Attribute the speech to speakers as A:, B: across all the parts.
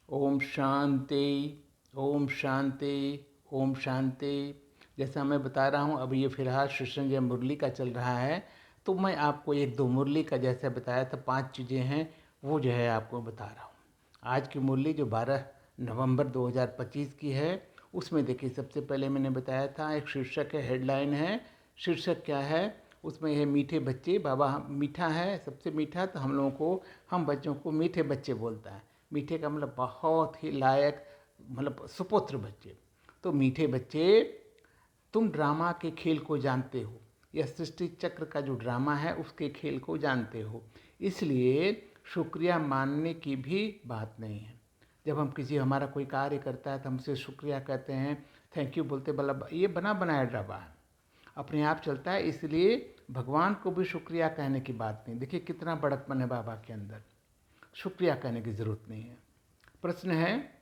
A: ओम शांति, ओम शांति, ओम शांति। जैसा मैं बता रहा हूँ, अभी ये फिलहाल सत्संग मुरली का चल रहा है, तो मैं आपको एक दो मुरली का जैसे बताया था 5 चीज़ें हैं, वो जो है आपको बता रहा हूँ। आज की मुरली जो 12 नवंबर 2025 की है, उसमें देखिए सबसे पहले मैंने बताया था एक शीर्षक है, हेडलाइन है। शीर्षक क्या है उसमें? है मीठे बच्चे। बाबा मीठा है, सबसे मीठा, तो हम लोगों को, हम बच्चों को मीठे बच्चे बोलता है। मीठे का मतलब बहुत ही लायक, मतलब सुपुत्र बच्चे। तो मीठे बच्चे, तुम ड्रामा के खेल को जानते हो, यह सृष्टि चक्र का जो ड्रामा है उसके खेल को जानते हो, इसलिए शुक्रिया मानने की भी बात नहीं है। जब हम किसी, हमारा कोई कार्य करता है तो हमसे शुक्रिया कहते हैं, थैंक यू बोलते, मतलब ये बना बनाया ड्रामा है, अपने आप चलता है, इसलिए भगवान को भी शुक्रिया कहने की बात नहीं। देखिए कितना बड़कपन है बाबा के अंदर, शुक्रिया कहने की ज़रूरत नहीं है। प्रश्न है,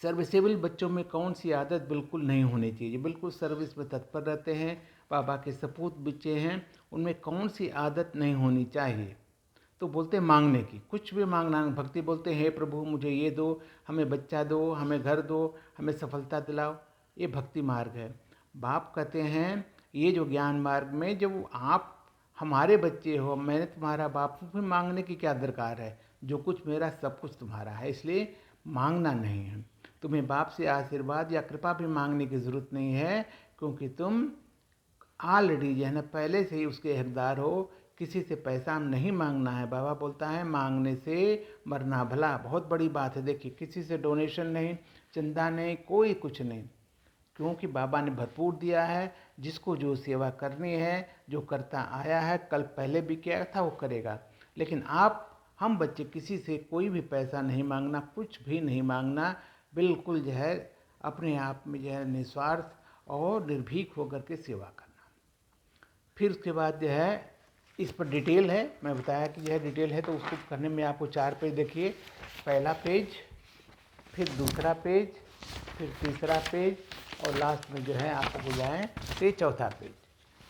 A: सर्विसेबल बच्चों में कौन सी आदत बिल्कुल नहीं होनी चाहिए? बिल्कुल सर्विस में तत्पर रहते हैं, बाबा के सपूत बच्चे हैं, उनमें कौन सी आदत नहीं होनी चाहिए? तो बोलते हैं मांगने की, कुछ भी मांगना। भक्ति बोलते हैं, हे प्रभु मुझे ये दो, हमें बच्चा दो, हमें घर दो, हमें सफलता दिलाओ, ये भक्ति मार्ग है। बाप कहते हैं ये जो ज्ञान मार्ग में जब आप हमारे बच्चे हो, मैंने तुम्हारा बाप हूँ, फिर मांगने की क्या दरकार है? जो कुछ मेरा सब कुछ तुम्हारा है, इसलिए मांगना नहीं है। तुम्हें बाप से आशीर्वाद या कृपा भी मांगने की ज़रूरत नहीं है, क्योंकि तुम ऑलरेडी जो है ना पहले से ही उसके हकदार हो। किसी से पैसा नहीं मांगना है। बाबा बोलता है मांगने से मरना भला, बहुत बड़ी बात है। देखिए किसी से डोनेशन नहीं, चंदा नहीं, कोई कुछ नहीं, क्योंकि बाबा ने भरपूर दिया है। जिसको जो सेवा करनी है, जो करता आया है, कल पहले भी किया था, वो करेगा। लेकिन आप, हम बच्चे किसी से कोई भी पैसा नहीं मांगना, कुछ भी नहीं मांगना, बिल्कुल जो है अपने आप में जो है निस्वार्थ और निर्भीक होकर के सेवा करना। फिर उसके बाद जो है इस पर डिटेल है, मैं बताया कि यह डिटेल है, तो उसको करने में आपको 4 पेज देखिए। पहला पेज, फिर दूसरा पेज, फिर तीसरा पेज, और लास्ट में जो है आपको हो जाए तो ये चौथा पेज।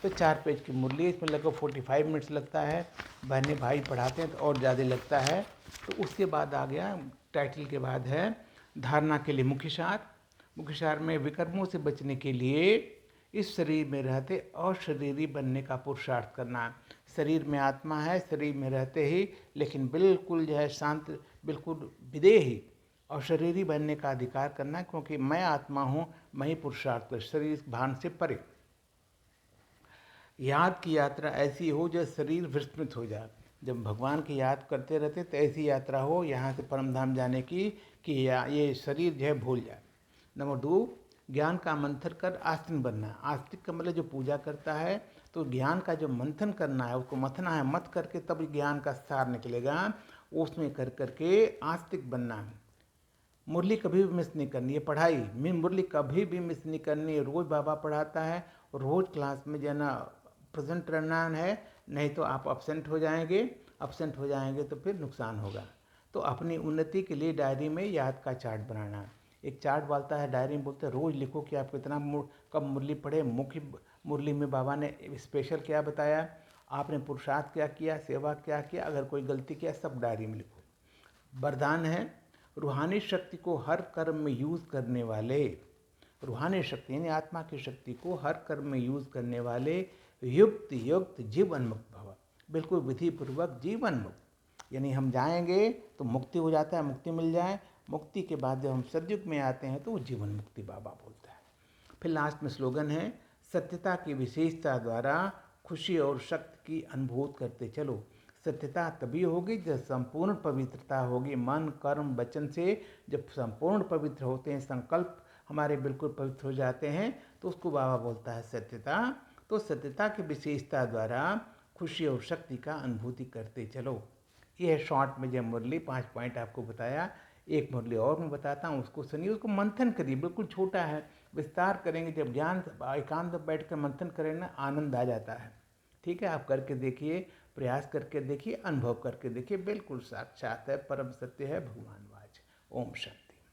A: तो 4 पेज की मुरली, इसमें लगभग 45 मिनट्स लगता है। बहने भाई पढ़ाते हैं तो और ज़्यादा लगता है। तो उसके बाद आ गया टाइटल के बाद है धारणा के लिए मुख्य सार। मुख्य सार में विकर्मों से बचने के लिए इस शरीर में रहते अशरीरी बनने का पुरुषार्थ करना। शरीर में आत्मा है, शरीर में रहते ही, लेकिन बिल्कुल जो है शांत, बिल्कुल विदेही और शरीरी बनने का अधिकार करना, क्योंकि मैं आत्मा हूँ, मैं ही पुरुषार्थ कर, शरीर भान से परे। याद की यात्रा ऐसी हो जो शरीर विस्मृत हो जाए। जब भगवान की याद करते रहते तो ऐसी यात्रा हो यहाँ से परम धाम जाने की कि ये शरीर जो है भूल जाए। नंबर 2, ज्ञान का मंथन कर आस्तिक बनना। आस्तिक का मतलब जो पूजा करता है, तो ज्ञान का जो मंथन करना है, उसको मथना है, मत करके तब ज्ञान का सार निकलेगा, उसमें कर करके आस्तिक बनना है। मुरली कभी भी मिस नहीं करनी है, पढ़ाई में मुरली कभी भी मिस नहीं करनी है। रोज़ बाबा पढ़ाता है, रोज़ क्लास में जाना, प्रेजेंट रहना है, नहीं तो आप अपसेंट हो जाएंगे। अपसेंट हो जाएंगे तो फिर नुकसान होगा। तो अपनी उन्नति के लिए डायरी में याद का चार्ट बनाना। एक चार्ट डालता है डायरी में, बोलते हैं रोज़ लिखो कि आप कितना कब मुरली पढ़े, मुख्य मुरली में बाबा ने स्पेशल क्या बताया, आपने पुरुषार्थ क्या किया, सेवा क्या किया, अगर कोई गलती किया, सब डायरी में लिखो। वरदान है, रूहानी शक्ति को हर कर्म में यूज़ करने वाले, रूहानी शक्ति यानी आत्मा की शक्ति को हर कर्म में यूज़ करने वाले युक्त युक्त जीवन मुक्त भव। बिल्कुल विधि पूर्वक जीवन मुक्त, यानी हम जाएंगे तो मुक्ति हो जाता है, मुक्ति मिल जाए। मुक्ति के बाद जब हम सतयुग में आते हैं तो वो जीवन मुक्ति बाबा बोलता है। फिर लास्ट में स्लोगन है, सत्यता की विशेषता द्वारा खुशी और शक्ति की अनुभूत करते चलो। सत्यता तभी होगी जब संपूर्ण पवित्रता होगी, मन कर्म वचन से जब संपूर्ण पवित्र होते हैं, संकल्प हमारे बिल्कुल पवित्र हो जाते हैं, तो उसको बाबा बोलता है सत्यता। तो सत्यता की विशेषता द्वारा खुशी और शक्ति का अनुभूति करते चलो। ये है शॉर्ट में जब मुरली 5 पॉइंट आपको बताया। एक मुरली और मैं बताता हूँ, उसको सुनिए, उसको मंथन करिए, बिल्कुल छोटा है, विस्तार करेंगे। जब ज्ञान एकांत बैठ कर मंथन करें ना, आनंद आ जाता है। ठीक है, आप करके देखिए, प्रयास करके देखिए, अनुभव करके देखिए, बिल्कुल साक्षात है, परम सत्य है, भगवान वाच। ओम शांति।